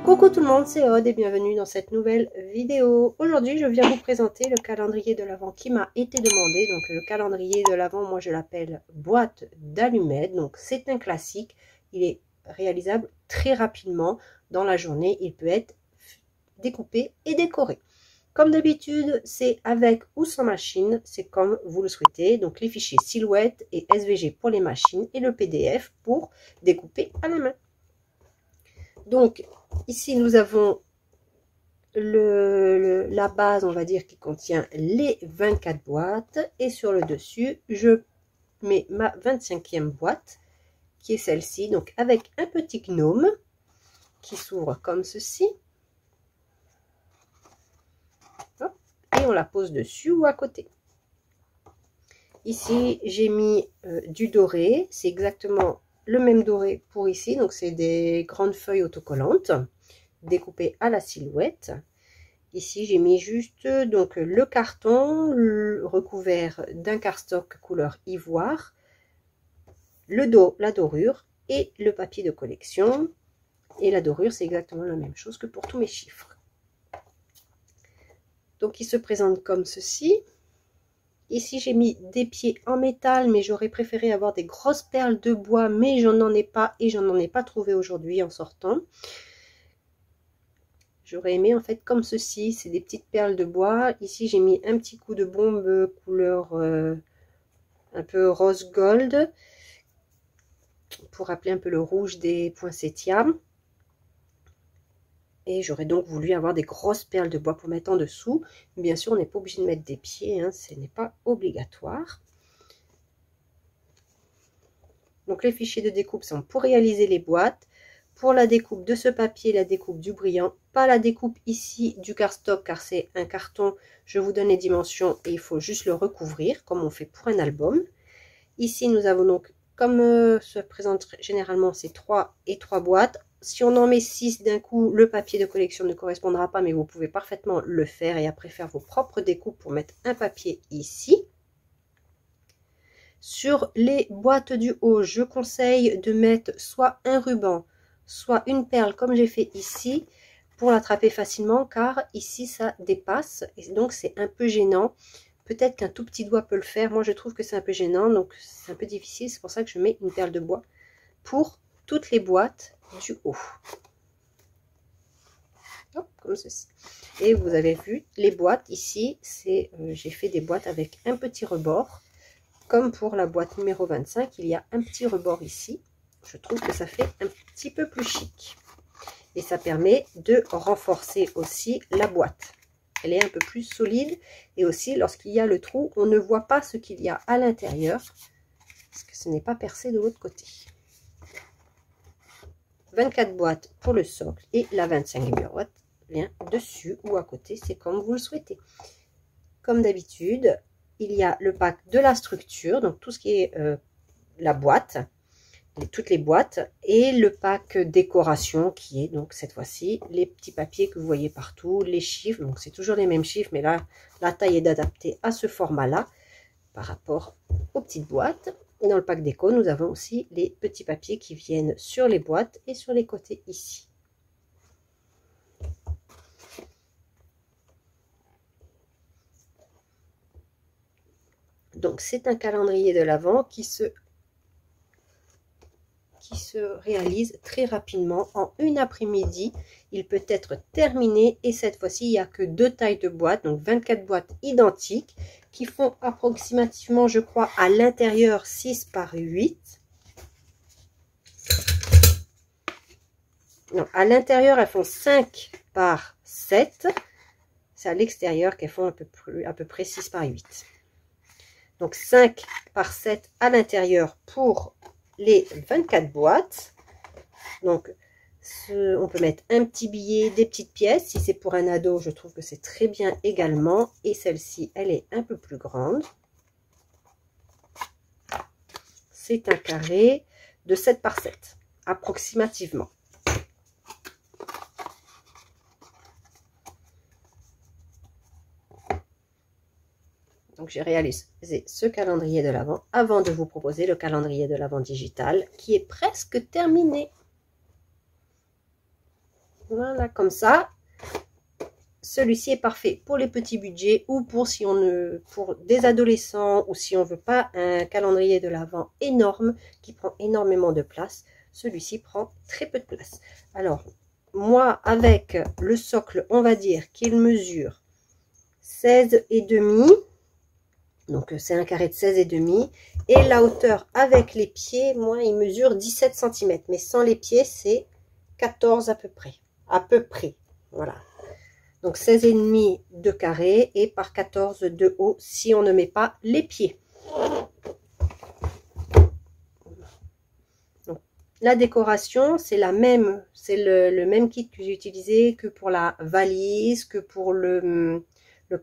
Coucou tout le monde, c'est Aude et bienvenue dans cette nouvelle vidéo. Aujourd'hui, je viens vous présenter le calendrier de l'Avent qui m'a été demandé. Donc le calendrier de l'Avent, moi je l'appelle boîte d'allumettes. Donc c'est un classique, il est réalisable très rapidement dans la journée. Il peut être découpé et décoré. Comme d'habitude, c'est avec ou sans machine, c'est comme vous le souhaitez. Donc les fichiers silhouette et SVG pour les machines et le PDF pour découper à la main. Donc ici nous avons la base, on va dire, qui contient les 24 boîtes, et sur le dessus je mets ma 25e boîte qui est celle-ci, donc avec un petit gnome qui s'ouvre comme ceci. Hop, et on la pose dessus ou à côté. Ici j'ai mis du doré, c'est exactement le même doré pour ici, donc c'est des grandes feuilles autocollantes découpées à la silhouette. Ici j'ai mis juste donc le carton recouvert d'un cardstock couleur ivoire, la dorure et le papier de collection. Et la dorure, c'est exactement la même chose que pour tous mes chiffres. Donc il se présente comme ceci. Ici j'ai mis des pieds en métal, mais j'aurais préféré avoir des grosses perles de bois, mais je n'en ai pas et je n'en ai pas trouvé aujourd'hui en sortant. J'aurais aimé en fait comme ceci, c'est des petites perles de bois. Ici j'ai mis un petit coup de bombe couleur un peu rose gold pour rappeler un peu le rouge des poinsettias. Et j'aurais donc voulu avoir des grosses perles de bois pour mettre en dessous. Bien sûr, on n'est pas obligé de mettre des pieds, hein, ce n'est pas obligatoire. Donc les fichiers de découpe sont pour réaliser les boîtes. Pour la découpe de ce papier, la découpe du brillant, pas la découpe ici du cardstock car c'est un carton. Je vous donne les dimensions et il faut juste le recouvrir comme on fait pour un album. Ici, nous avons donc, comme se présente généralement, ces 3 et 3 boîtes. Si on en met 6 d'un coup, le papier de collection ne correspondra pas, mais vous pouvez parfaitement le faire et après faire vos propres découpes pour mettre un papier ici. Sur les boîtes du haut, je conseille de mettre soit un ruban, soit une perle comme j'ai fait ici pour l'attraper facilement, car ici ça dépasse et donc c'est un peu gênant. Peut-être qu'un tout petit doigt peut le faire, moi je trouve que c'est un peu gênant, donc c'est un peu difficile, c'est pour ça que je mets une perle de bois pour toutes les boîtes du haut. Hop, comme ceci. Et vous avez vu les boîtes ici, c'est j'ai fait des boîtes avec un petit rebord. Comme pour la boîte numéro 25, il y a un petit rebord ici. Je trouve que ça fait un petit peu plus chic. Et ça permet de renforcer aussi la boîte. Elle est un peu plus solide. Et aussi, lorsqu'il y a le trou, on ne voit pas ce qu'il y a à l'intérieur. Parce que ce n'est pas percé de l'autre côté. 24 boîtes pour le socle. Et la 25e boîte vient dessus ou à côté. C'est comme vous le souhaitez. Comme d'habitude, il y a le pack de la structure, donc tout ce qui est la boîte, toutes les boîtes, et le pack décoration qui est donc cette fois-ci les petits papiers que vous voyez partout, les chiffres, donc c'est toujours les mêmes chiffres, mais là la taille est adaptée à ce format-là par rapport aux petites boîtes. Et dans le pack déco, nous avons aussi les petits papiers qui viennent sur les boîtes et sur les côtés ici. Donc c'est un calendrier de l'Avent qui se réalise très rapidement en une après-midi. Il peut être terminé et cette fois-ci il n'y a que 2 tailles de boîtes, donc 24 boîtes identiques qui font approximativement, je crois, à l'intérieur 6 par 8. Non, à l'intérieur elles font 5 par 7. C'est à l'extérieur qu'elles font à peu près 6 par 8. Donc 5 par 7 à l'intérieur pour les 24 boîtes. Donc on peut mettre un petit billet, des petites pièces. Si c'est pour un ado, je trouve que c'est très bien également. Et celle-ci, elle est un peu plus grande. C'est un carré de 7 par 7 approximativement. Donc j'ai réalisé ce calendrier de l'Avent avant de vous proposer le calendrier de l'Avent digital qui est presque terminé. Voilà, comme ça. Celui-ci est parfait pour les petits budgets ou pour pour des adolescents ou si on veut pas un calendrier de l'Avent énorme qui prend énormément de place. Celui-ci prend très peu de place. Alors, moi, avec le socle, on va dire qu'il mesure 16,5. Donc, c'est un carré de 16,5. Et la hauteur avec les pieds, moi, il mesure 17 cm. Mais sans les pieds, c'est 14 à peu près. À peu près. Voilà. Donc 16,5 de carré et par 14 de haut si on ne met pas les pieds. Donc, la décoration, c'est la même, c'est le même kit que j'ai utilisé que pour la valise, que pour le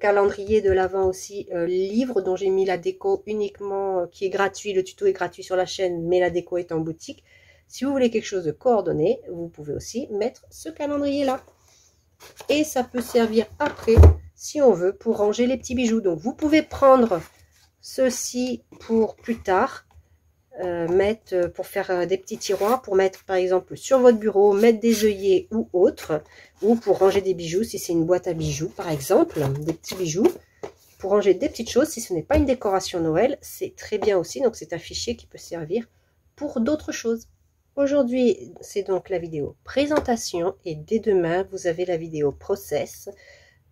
calendrier de l'Avent aussi, livre dont j'ai mis la déco uniquement, qui est gratuit, le tuto est gratuit sur la chaîne, mais la déco est en boutique. Si vous voulez quelque chose de coordonné, vous pouvez aussi mettre ce calendrier-là. Et ça peut servir après, si on veut, pour ranger les petits bijoux. Donc, vous pouvez prendre ceci pour plus tard, pour faire des petits tiroirs, pour mettre par exemple sur votre bureau, mettre des œillets ou autre, ou pour ranger des bijoux, si c'est une boîte à bijoux par exemple, des petits bijoux, pour ranger des petites choses. Si ce n'est pas une décoration Noël, c'est très bien aussi. Donc, c'est un fichier qui peut servir pour d'autres choses. Aujourd'hui, c'est donc la vidéo présentation et dès demain, vous avez la vidéo process.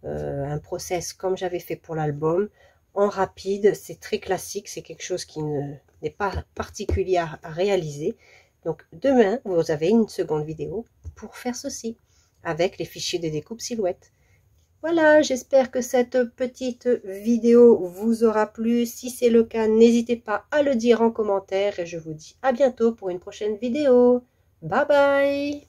Un process comme j'avais fait pour l'album, en rapide, c'est très classique, c'est quelque chose qui n'est pas particulier à réaliser. Donc demain, vous avez une seconde vidéo pour faire ceci, avec les fichiers de découpe silhouette. Voilà, j'espère que cette petite vidéo vous aura plu. Si c'est le cas, n'hésitez pas à le dire en commentaire et je vous dis à bientôt pour une prochaine vidéo. Bye bye!